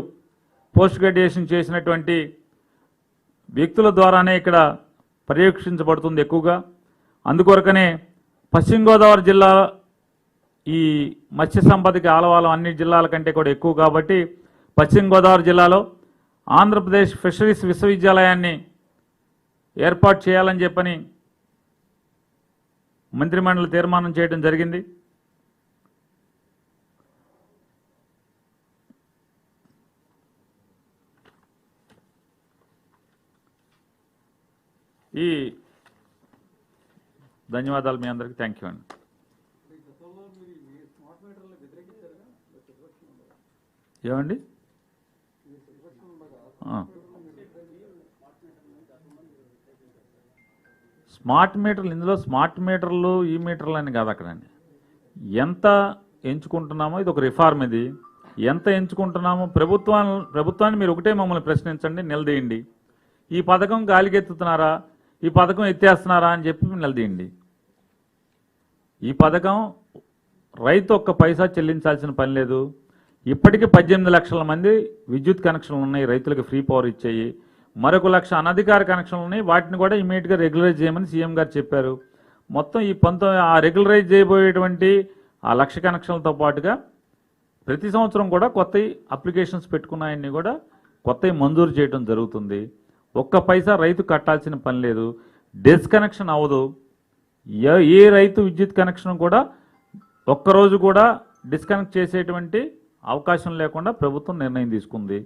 పోస్ట్ గ్రాడ్యుయేషన్ చేసినటువంటి వ్యక్తుల ద్వారానే ఇక్కడ పర్యవేక్షించబడుతుంది ఎక్కువగా. అందుకొరకనే పశ్చిమ గోదావరి జిల్లా ఈ మత్స్య సంపదకి ఆలవాలం అన్ని జిల్లాల కంటే కూడా ఎక్కువ కాబట్టి పశ్చిమ గోదావరి జిల్లాలో ఆంధ్రప్రదేశ్ ఫిషరీస్ విశ్వవిద్యాలయాన్ని ఏర్పాటు చేయాలని చెప్పని మంత్రిమండలి తీర్మానం చేయడం జరిగింది. ఈ ధన్యవాదాలు మీ అందరికీ. థ్యాంక్ యూ అండి. ఏమండి స్మార్ట్ మీటర్లు, ఇందులో స్మార్ట్ మీటర్లు ఈ మీటర్లు అని కాదు అక్కడండి. ఎంత ఎంచుకుంటున్నామో ఇది ఒక రిఫార్మ్. ఇది ఎంత ఎంచుకుంటున్నామో ప్రభుత్వాన్ని మీరు ఒకటే మమ్మల్ని ప్రశ్నించండి, నిలదీయండి. ఈ పథకం గాలికెత్తుతున్నారా, ఈ పథకం ఎత్తేస్తున్నారా అని చెప్పి నిలదీయండి. ఈ పథకం రైతు ఒక్క పైసా చెల్లించాల్సిన పని లేదు. ఇప్పటికీ 18 లక్షల మంది విద్యుత్ కనెక్షన్లు ఉన్నాయి, రైతులకు ఫ్రీ పవర్ ఇచ్చాయి. మరొక 1 లక్ష అనధికార కనెక్షన్లు ఉన్నాయి, వాటిని కూడా ఇమీడియట్గా రెగ్యులరైజ్ చేయమని సీఎం గారు చెప్పారు. మొత్తం ఈ 19 ఆ రెగ్యులరైజ్ చేయబోయేటువంటి ఆ 1 లక్ష కనెక్షన్లతో పాటుగా ప్రతి సంవత్సరం కూడా కొత్త అప్లికేషన్స్ పెట్టుకున్నాయన్నీ కూడా కొత్తవి మంజూరు చేయడం జరుగుతుంది. ఒక్క పైసా రైతు కట్టాల్సిన పని లేదు. డిస్కనెక్షన్ అవ్వదు. ఏ రైతు విద్యుత్ కనెక్షన్ కూడా ఒక్కరోజు కూడా డిస్కనెక్ట్ చేసేటువంటి అవకాశం లేకుండా ప్రభుత్వం నిర్ణయం తీసుకుంది.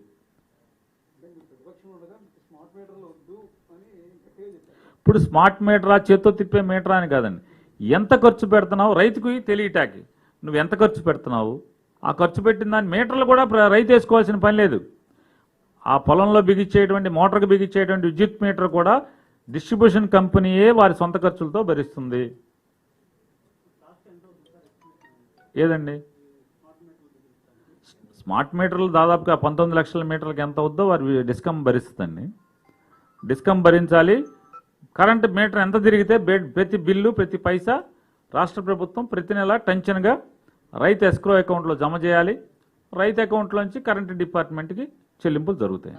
ఇప్పుడు స్మార్ట్ మీటరా, చేత్తో తిప్పే మీటరా అని కాదండి, ఎంత ఖర్చు పెడుతున్నావు రైతుకి తెలియటానికి. నువ్వు ఎంత ఖర్చు పెడుతున్నావు, ఆ ఖర్చు పెట్టిన దాన్ని మీటర్లు కూడా రైతు వేసుకోవాల్సిన పని లేదు. ఆ పొలంలో బిగించేటువంటి మోటార్కి బిగించేటువంటి విద్యుత్ మీటర్ కూడా డిస్ట్రిబ్యూషన్ కంపెనీయే వారి సొంత ఖర్చులతో భరిస్తుంది. ఏదండి స్మార్ట్ మీటర్లు దాదాపుగా 19 లక్షల మీటర్లకు ఎంత అవుద్దో వారి డిస్కమ్ భరిస్తుందండి. డిస్కమ్ భరించాలి. కరెంటు మీటర్ ఎంత తిరిగితే ప్రతి బిల్లు, ప్రతి పైసా రాష్ట్ర ప్రభుత్వం ప్రతి నెల టెన్షన్గా రైతు ఎస్క్రో అకౌంట్లో జమ చేయాలి. రైతు అకౌంట్లోంచి కరెంటు డిపార్ట్మెంట్కి చెల్లింపులు జరుగుతాయి.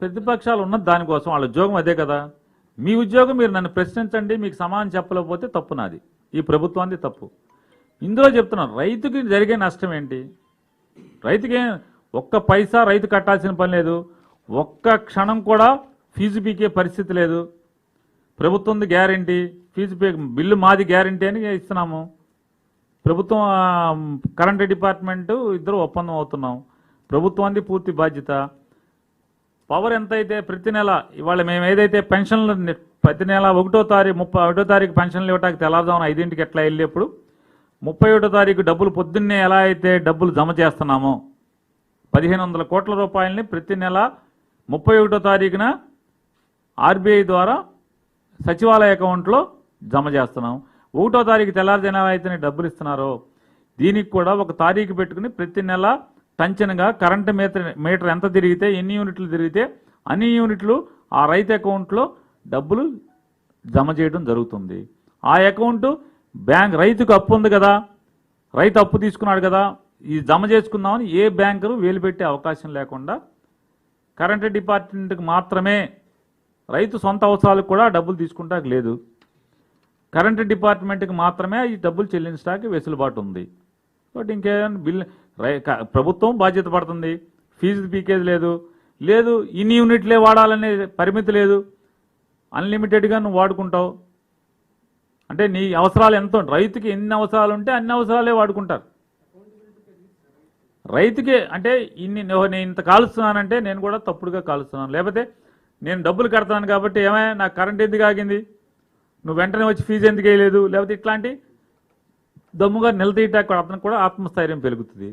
ప్రతిపక్షాలు ఉన్నది దానికోసం, వాళ్ళ ఉద్యోగం అదే కదా. మీ ఉద్యోగం మీరు నన్ను ప్రశ్నించండి, మీకు సమాధానం చెప్పలేకపోతే తప్పు నాది, ఈ ప్రభుత్వానికి తప్పు. ఇందులో చెప్తున్నాను, రైతుకి జరిగే నష్టం ఏంటి? రైతుకి ఒక్క పైసా రైతు కట్టాల్సిన పని లేదు. ఒక్క క్షణం కూడా ఫీజు పీకే పరిస్థితి లేదు. ప్రభుత్వంది గ్యారంటీ, ఫీజు బిల్లు మాది గ్యారంటీ అని ఇస్తున్నాము. ప్రభుత్వం కరెంట్ డిపార్ట్మెంటు ఇద్దరు ఒప్పందం అవుతున్నాం. ప్రభుత్వానికి పూర్తి బాధ్యత. పవర్ ఎంతైతే ప్రతి నెల ఇవాళ మేము ఏదైతే పెన్షన్లు ప్రతి నెల 1వ తారీఖు 31వ తారీఖు పెన్షన్లు ఇవ్వడానికి తెల్లారుదాం 5ంటికి ఎట్లా వెళ్ళేప్పుడు 31వ తారీఖు డబ్బులు పొద్దున్నే ఎలా అయితే డబ్బులు జమ చేస్తున్నామో 1500 కోట్ల రూపాయలని ప్రతి నెల 31వ తారీఖున ఆర్బీఐ ద్వారా సచివాలయ అకౌంట్లో జమ చేస్తున్నాం. 1వ తారీఖు తెల్లారుజామున ఎలా అయితే డబ్బులు ఇస్తున్నారో దీనికి కూడా ఒక తారీఖు పెట్టుకుని ప్రతి నెల టంచన్గా కరెంటు మీటర్ ఎంత తిరిగితే, ఎన్ని యూనిట్లు తిరిగితే అన్ని యూనిట్లు ఆ రైతు అకౌంట్లో డబ్బులు జమ చేయడం జరుగుతుంది. ఆ అకౌంటు రైతుకు అప్పు ఉంది కదా, రైతు అప్పు తీసుకున్నాడు కదా, ఇది జమ చేసుకుందామని ఏ బ్యాంకరు వేలు పెట్టే అవకాశం లేకుండా కరెంటు డిపార్ట్మెంట్కి మాత్రమే, రైతు సొంత అవసరాలకు కూడా డబ్బులు తీసుకుంటానికి లేదు, కరెంటు డిపార్ట్మెంట్కి మాత్రమే ఈ డబ్బులు చెల్లించడానికి వెసులుబాటు ఉంది. కాబట్టి ఇంకేమైనా ప్రభుత్వం బాధ్యత పడుతుంది, ఫీజు పీకేది లేదు, ఇన్ని యూనిట్లే వాడాలనే పరిమితి లేదు, అన్లిమిటెడ్గా నువ్వు వాడుకుంటావు. అంటే నీ అవసరాలు ఎంత, రైతుకి ఎన్ని అవసరాలు ఉంటే అన్ని అవసరాలే వాడుకుంటారు. రైతుకి అంటే నేను ఇంత కాలుస్తున్నానంటే నేను కూడా తప్పుడుగా కాలుస్తున్నాను, లేకపోతే నేను డబ్బులు కడతాను కాబట్టి ఏమైనా నాకు కరెంట్ ఎందుకు ఆగింది, నువ్వు వెంటనే వచ్చి ఫీజు ఎందుకు వేయలేదు, లేకపోతే ఇట్లాంటి దమ్ముగా నిలదీయటానికి అతనికి కూడా ఆత్మస్థైర్యం పెరుగుతుంది.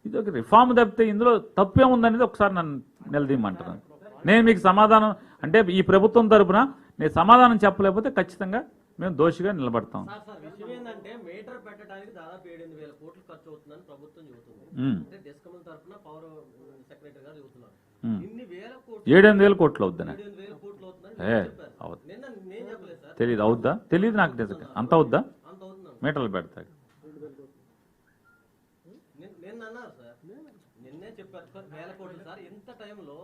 ఇది ఒక రిఫార్మ్ తప్పితే ఇందులో తప్పేముందనేది ఒకసారి నన్ను నిలదీయమంటున్నాను. నేను మీకు సమాధానం అంటే ఈ ప్రభుత్వం తరపున నేను సమాధానం చెప్పలేకపోతే ఖచ్చితంగా మేము దోషిగా నిలబడతాం. విషయం ఏంటంటే మీటర్ పెట్టడానికి దాదాపు 7,000 కోట్లు ఖర్చు అవుతుందని ప్రభుత్వం చెబుతుంది. అంటే డిస్కమ్ల తరపున పవర్ సెక్రటరీ గారు చెబుతున్నారు. ఇన్ని వేల కోట్లు 7,000 కోట్లు అవుద్దని 7,000 కోట్లు అవుతుందని చెప్పారు. నిన్న నేను చెప్పలేదు సార్. తెలియదు, అవుద్దా తెలియదు నాకు నిజంగా. అంత అవుద్దా అంత అవుతున్నాను మీటర్లు పెడతాయి నిన్న అన్నారు సార్, నిన్నే చెప్పారు సార్. వేల కోట్లు సార్, ఇంత టైంలో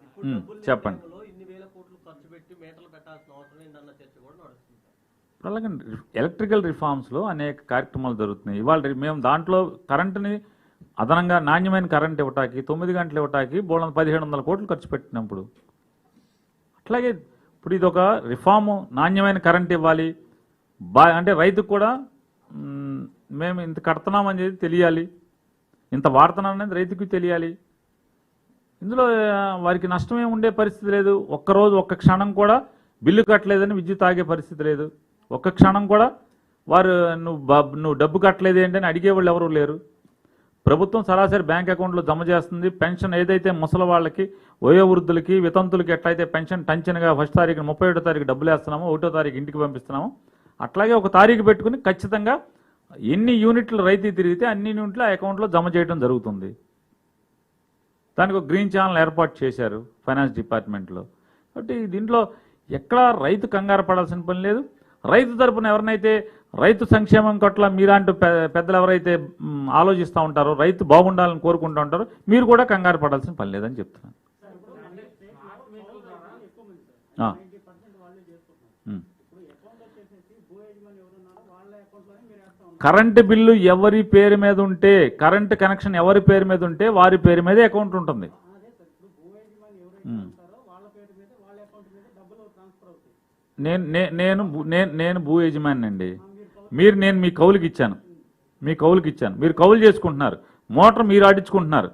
ఇప్పుడు డబ్బులు చెప్పండి. ఇన్ని వేల కోట్లు ఖర్చు పెట్టి మీటర్లు పెట్టాల్సిన అవసరం ఏంటన్న చర్చ కూడా నడుస్తుంది. అలాగే ఎలక్ట్రికల్ రిఫార్మ్స్లో అనేక కార్యక్రమాలు జరుగుతున్నాయి. ఇవాళ మేము దాంట్లో కరెంటుని అదనంగా నాణ్యమైన కరెంట్ ఇవ్వటానికి 9 గంటలు ఇవ్వటానికి 1,700 కోట్లు ఖర్చు పెట్టినప్పుడు, అట్లాగే ఇప్పుడు ఇది ఒక రిఫార్ము, నాణ్యమైన కరెంట్ ఇవ్వాలి, అంటే రైతుకు కూడా మేము ఇంత కడుతున్నామని చెప్పి తెలియాలి, ఇంత వాడుతున్నాం అనేది రైతుకి తెలియాలి. ఇందులో వారికి నష్టమే ఉండే పరిస్థితి లేదు. ఒక్కరోజు ఒక్క క్షణం కూడా బిల్లు కట్టలేదని విద్యుత్ ఆగే పరిస్థితి లేదు. ఒక్క క్షణం కూడా వారు నువ్వు డబ్బు కట్టలేదు ఏంటని అడిగేవాళ్ళు ఎవరు లేరు. ప్రభుత్వం సరాసరి బ్యాంక్ అకౌంట్లో జమ చేస్తుంది. పెన్షన్ ఏదైతే ముసలి వాళ్ళకి, వయోవృద్ధులకి, వితంతులకి ఎట్లయితే పెన్షన్ టంచన్గా 1వ తారీఖు 31వ తారీఖు డబ్బులు వేస్తున్నామో, 1వ తారీఖు ఇంటికి పంపిస్తున్నామో, అట్లాగే ఒక తారీఖు పెట్టుకుని ఖచ్చితంగా ఎన్ని యూనిట్లు రైతు తిరిగితే అన్ని యూనిట్లు ఆ అకౌంట్లో జమ చేయడం జరుగుతుంది. దానికి ఒక గ్రీన్ ఛానల్ ఏర్పాటు చేశారు ఫైనాన్స్ డిపార్ట్మెంట్లో. కాబట్టి దీంట్లో ఎక్కడా రైతు కంగారు పడాల్సిన పని లేదు. రైతు తరపున ఎవరినైతే రైతు సంక్షేమం పట్ల మీలాంటి పెద్దలు ఎవరైతే ఆలోచిస్తూ ఉంటారో, రైతు బాగుండాలని కోరుకుంటూ ఉంటారో, మీరు కూడా కంగారు పడాల్సిన పని లేదని చెప్తున్నాను. కరెంటు బిల్లు ఎవరి పేరు మీద ఉంటే, కరెంటు కనెక్షన్ ఎవరి పేరు మీద ఉంటే వారి పేరు మీదే అకౌంట్ ఉంటుంది. నేను భూ యజమాని అండి. నేను మీ కౌలుకి ఇచ్చాను, మీరు కౌలు చేసుకుంటున్నారు, మోటార్ మీరు ఆడించుకుంటున్నారు,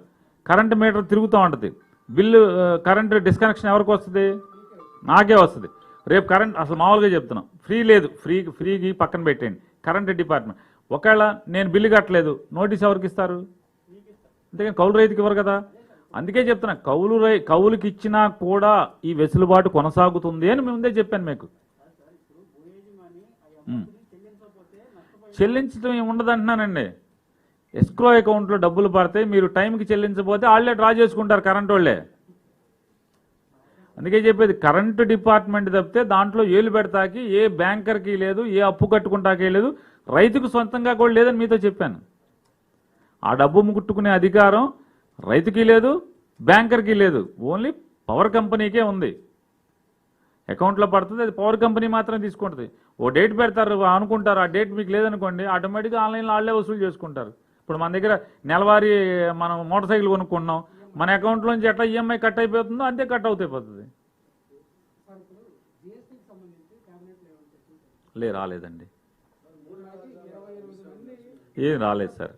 కరెంటు మీటర్ తిరుగుతూ ఉంటుంది, బిల్లు కరెంటు డిస్కనెక్షన్ ఎవరికి వస్తుంది? నాకే వస్తుంది. రేపు కరెంట్ అసలు మామూలుగా చెప్తున్నాం, ఫ్రీ లేదు, ఫ్రీకి పక్కన పెట్టేయండి. కరెంటు డిపార్ట్మెంట్ ఒకవేళ నేను బిల్లు కట్టలేదు, నోటీస్ ఎవరికి ఇస్తారు? అంతేకాని కౌలు రైతుకి ఇవ్వరు కదా. అందుకే చెప్తున్నా, కౌలుకి ఇచ్చినా కూడా ఈ వెసులుబాటు కొనసాగుతుంది అని ముందే చెప్పాను మీకు. చెల్లించడం ఉండదంటున్నానండి. ఎస్క్రో అకౌంట్లో డబ్బులు పడితే మీరు టైంకి చెల్లించకపోతే వాళ్ళే డ్రా చేసుకుంటారు, కరెంట్ వాళ్ళే. అందుకే చెప్పేది, కరెంటు డిపార్ట్మెంట్ తప్పితే దాంట్లో ఏలు పెడతాకి ఏ బ్యాంకర్కి లేదు, ఏ అప్పు కట్టుకుంటాకే లేదు, రైతుకు సొంతంగా కూడా లేదని మీతో చెప్పాను. ఆ డబ్బు ముట్టుకునే అధికారం రైతుకి లేదు, బ్యాంకర్కి లేదు, ఓన్లీ పవర్ కంపెనీకే ఉంది. అకౌంట్లో పడుతుంది, అది పవర్ కంపెనీ మాత్రమే తీసుకుంటుంది. ఓ డేట్ పెడతారు అనుకుంటారు, ఆ డేట్ మీకు లేదనుకోండి, ఆటోమేటిక్గా ఆన్లైన్లో వాళ్ళే వసూలు చేసుకుంటారు. ఇప్పుడు మన దగ్గర నెలవారీ మనం మోటార్ సైకిల్ కొనుక్కున్నాం, మన అకౌంట్లోంచి ఎట్లా ఈఎంఐ కట్ అయిపోతుందో అంతే కట్ అవుతాయిపోతుంది. రాలేదండి, ఏం రాలేదు సార్.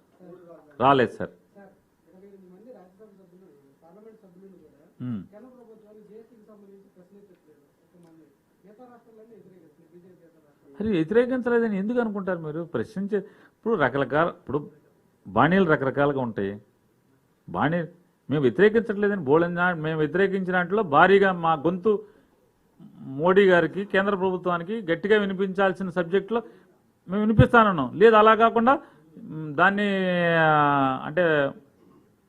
అది వ్యతిరేకించలేదని ఎందుకు అనుకుంటారు మీరు? ప్రశ్నించే ఇప్పుడు బాణీలు రకరకాలుగా ఉంటాయి. మేము వ్యతిరేకించట్లేదని మేము వ్యతిరేకించిన దాంట్లో భారీగా మా గొంతు మోడీ గారికి, కేంద్ర ప్రభుత్వానికి గట్టిగా వినిపించాల్సిన సబ్జెక్టులో మేము వినిపిస్తానన్నాం. లేదు అలా కాకుండా దాన్ని అంటే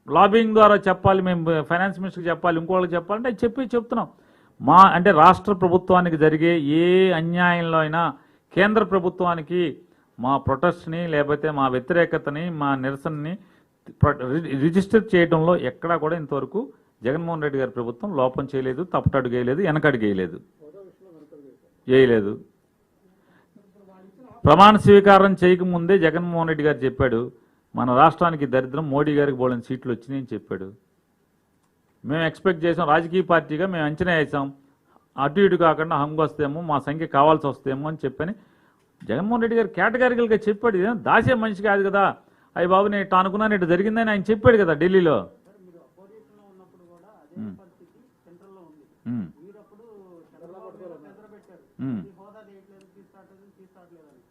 లాబింగ్ ద్వారా చెప్పాలి, మేము ఫైనాన్స్ మినిస్టర్కి చెప్పాలి, ఇంకోళ్ళకి చెప్పాలంటే అది చెప్తున్నాం. అంటే రాష్ట్ర ప్రభుత్వానికి జరిగే ఏ అన్యాయంలో అయినా కేంద్ర ప్రభుత్వానికి మా ప్రొటెస్ట్ని లేకపోతే మా వ్యతిరేకతని మా నిరసనని రిజిస్టర్ చేయడంలో ఎక్కడా కూడా ఇంతవరకు జగన్మోహన్ రెడ్డి గారి ప్రభుత్వం లోపం చేయలేదు, తప్పటడుగు వేయలేదు, వెనకడుగు వేయలేదు. ప్రమాణ స్వీకారం చేయకముందే జగన్మోహన్ రెడ్డి గారు చెప్పాడు, మన రాష్ట్రానికి దరిద్రం, మోడీ గారికి బోలని సీట్లు వచ్చినాయని చెప్పాడు. మేము ఎక్స్పెక్ట్ చేసాం, రాజకీయ పార్టీగా మేము అంచనా వేసాం, అటు ఇటు కాకుండా హంగు వస్తేమో మా సంఖ్య కావాల్సి వస్తేమో అని చెప్పని జగన్మోహన్ రెడ్డి గారు కేటగారికల్గా చెప్పాడు. ఇదేం దాసే మనిషి కాదు కదా, అయ్యి బాబు నేను ఇట్లా అనుకున్నాను, ఇటు జరిగిందని ఆయన చెప్పాడు కదా ఢిల్లీలో.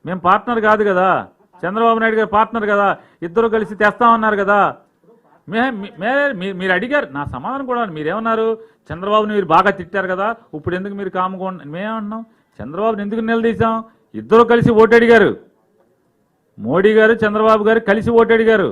మేము పార్ట్నర్ కాదు కదా, చంద్రబాబు నాయుడు గారు పార్ట్నర్ కదా, ఇద్దరు కలిసి తెస్తామన్నారు కదా. మీరు అడిగారు, నా సమాధానం కూడా మీరేమన్నారు, చంద్రబాబుని మీరు బాగా తిట్టారు కదా, ఇప్పుడు ఎందుకు మీరు కాముకో, మేమేమన్నాం, చంద్రబాబుని ఎందుకు నిలదీశాం, ఇద్దరు కలిసి ఓటు అడిగారు. మోడీ గారు చంద్రబాబు గారు కలిసి ఓటు అడిగారు.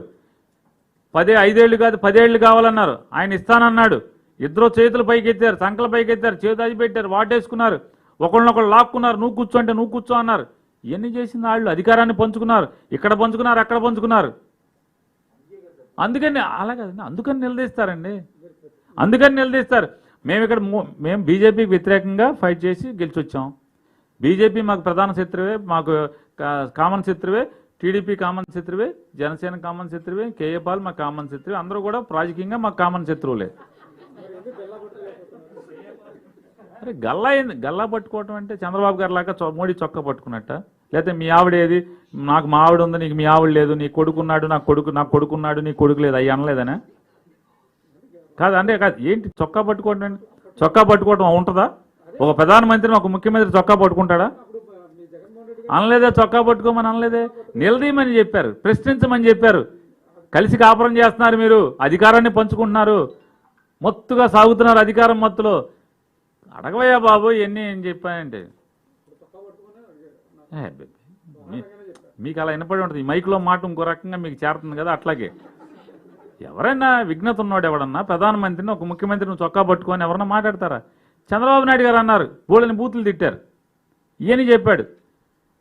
5 ఏళ్ళు కాదు 10 ఏళ్ళు కావాలన్నారు, ఆయన ఇస్తానన్నాడు. ఇద్దరు చేతులు పైకెత్తారు, సంకల పైకెత్తారు, చేతులు అది పెట్టారు, వాటేసుకున్నారు, ఒకళ్ళనొకళ్ళు లాక్కున్నారు, నువ్వు కూర్చో అంటే నువ్వు కూర్చో అన్నారు. ఇవన్నీ చేసింది వాళ్ళు, అధికారాన్ని పంచుకున్నారు, ఇక్కడ పంచుకున్నారు, అక్కడ పంచుకున్నారు. అందుకని అలాగదండి, అందుకని నిలదీస్తారు. మేము ఇక్కడ మేము బీజేపీకి వ్యతిరేకంగా ఫైట్ చేసి గెలిచొచ్చాం. బీజేపీ మాకు ప్రధాన శత్రువే, మాకు కామన్ శత్రువే, టీడీపీ కామన్ శత్రువే, జనసేన కామన్ శత్రువే, కేఏ పాల్ మాకు కామన్ శత్రువే, అందరూ కూడా రాజకీయంగా మాకు కామన్ శత్రువులే. అరే గల్లా పట్టుకోవటం అంటే చంద్రబాబు గారి లాగా మోడీ చొక్కా పట్టుకున్నట్ట, లేకపోతే మీ ఆవిడేది, నాకు మా ఆవిడ ఉంది నీకు మీ ఆవిడ లేదు, నీ కొడుకున్నాడు నాకు కొడుకున్నాడు నీ కొడుకు లేదు, అవి అనలేదనే కాదు. అంటే కాదు ఏంటి చొక్కా పట్టుకోవటం అండి, చొక్కా పట్టుకోవటం ఉంటుందా? ఒక ప్రధానమంత్రిని ఒక ముఖ్యమంత్రి చొక్కా పట్టుకుంటాడా? అనలేదే, చొక్కా పట్టుకోమని అనలేదే, నిలదీయమని చెప్పారు, ప్రశ్నించమని చెప్పారు. కలిసి కాపురం చేస్తున్నారు, మీరు అధికారాన్ని పంచుకుంటున్నారు, మొత్తుగా సాగుతున్నారు అధికారం మత్తులో. అడగవయ్యా బాబు ఇవన్నీ ఏం చెప్పానంటే మీకు అలా వినపడి ఉంటుంది. ఈ మైక్లో మాట ఇంకో రకంగా మీకు చేరుతుంది కదా, అట్లాగే ఎవరైనా విఘ్నత ఉన్నాడు, ఎవడన్నా ప్రధానమంత్రిని ఒక ముఖ్యమంత్రిని చొక్కా పట్టుకొని ఎవరన్నా మాట్లాడతారా? చంద్రబాబు నాయుడు గారు అన్నారు, బోళ్ళని బూతులు తిట్టారు, ఇవన్నీ చెప్పాడు,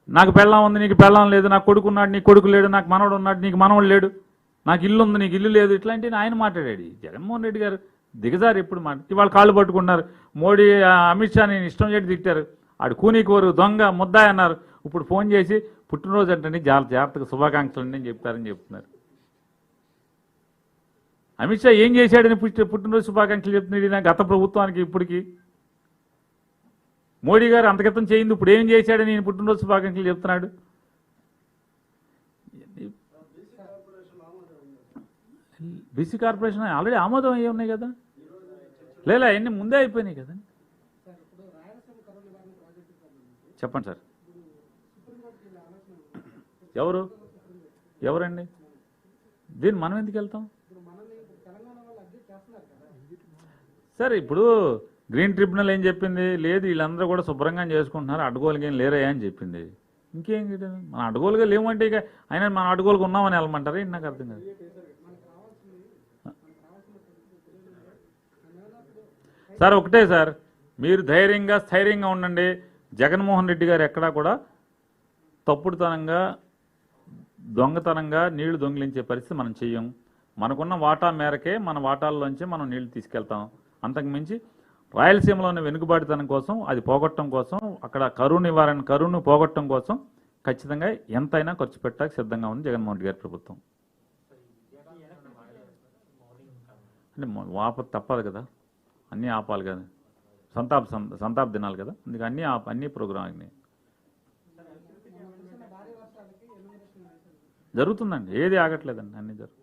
నాకు పెళ్ళం ఉంది నీకు పెళ్ళం లేదు, నాకు కొడుకున్నాడు నీకు కొడుకు లేడు, నాకు మనవడు ఉన్నాడు నీకు మనవడు లేడు, నాకు ఇల్లు ఉంది నీకు ఇల్లు లేదు, ఇట్లాంటివి ఆయన మాట్లాడాడు. జగన్మోహన్ రెడ్డి గారు దిగజారు ఎప్పుడు ఇవాళ కాళ్ళు పట్టుకున్నారు. మోడీ అమిత్ షా నేను ఇష్టం చేసి తిట్టారు, ఆడు కూనీకోరు దొంగ ముద్దాయి అన్నారు. ఇప్పుడు ఫోన్ చేసి పుట్టినరోజు అంటే జాగ్రత్తగా శుభాకాంక్షలు అని చెప్తారని చెప్తున్నారు. అమిత్ షా ఏం చేశాడని పుట్టినరోజు శుభాకాంక్షలు చెప్తున్నాడు గత ప్రభుత్వానికి ఇప్పటికి. మోడీ గారు అంతకితం చేయింది, ఇప్పుడు ఏం చేశాడని నేను పుట్టినరోజు శుభాకాంక్షలు చెప్తున్నాడు. బీసీ కార్పొరేషన్ ఆల్రెడీ ఆమోదం అయ్యి ఉన్నాయి కదా, లేదా అవన్నీ ముందే అయిపోయినాయి కదా. చెప్పండి సార్, ఎవరండి దీన్ని మనం ఎందుకు వెళ్తాం సార్? ఇప్పుడు గ్రీన్ ట్రిబ్యునల్ ఏం చెప్పింది, లేదు వీళ్ళందరూ కూడా శుభ్రంగా చేసుకుంటున్నారు, అడ్డగోలుగా ఏం లేరయ్యా అని చెప్పింది. ఇంకేం మన అడ్డగోలుగా లేవంటే ఇక అయినా మనం అడ్డగోలుగా ఉన్నామని వెళ్ళమంటారా? నాకు అర్థం కాదు సార్. ఒకటే సార్, మీరు ధైర్యంగా స్థైర్యంగా ఉండండి. జగన్మోహన్ రెడ్డి గారు ఎక్కడా కూడా తప్పుడుతనంగా దొంగతనంగా నీళ్లు దొంగిలించే పరిస్థితి మనం చెయ్యం. మనకున్న వాటా మేరకే మన వాటాల్లోంచి మనం నీళ్లు తీసుకెళ్తాం. అంతకు మించి రాయలసీమలోని వెనుకబాటుతనం కోసం, అది పోగొట్టడం కోసం, అక్కడ కరువును పోగొట్టడం కోసం ఖచ్చితంగా ఎంతైనా ఖర్చు పెట్టడానికి సిద్ధంగా ఉంది జగన్మోహన్ రెడ్డి గారి ప్రభుత్వం. అంటే తప్పదు కదా, అన్నీ ఆపాలి కదా, సంతాప దినాలు కదా, అందుకే అన్ని ప్రోగ్రామ్ జరుగుతుందండి, ఏది ఆగట్లేదండి, అన్నీ జరుగుతుంది.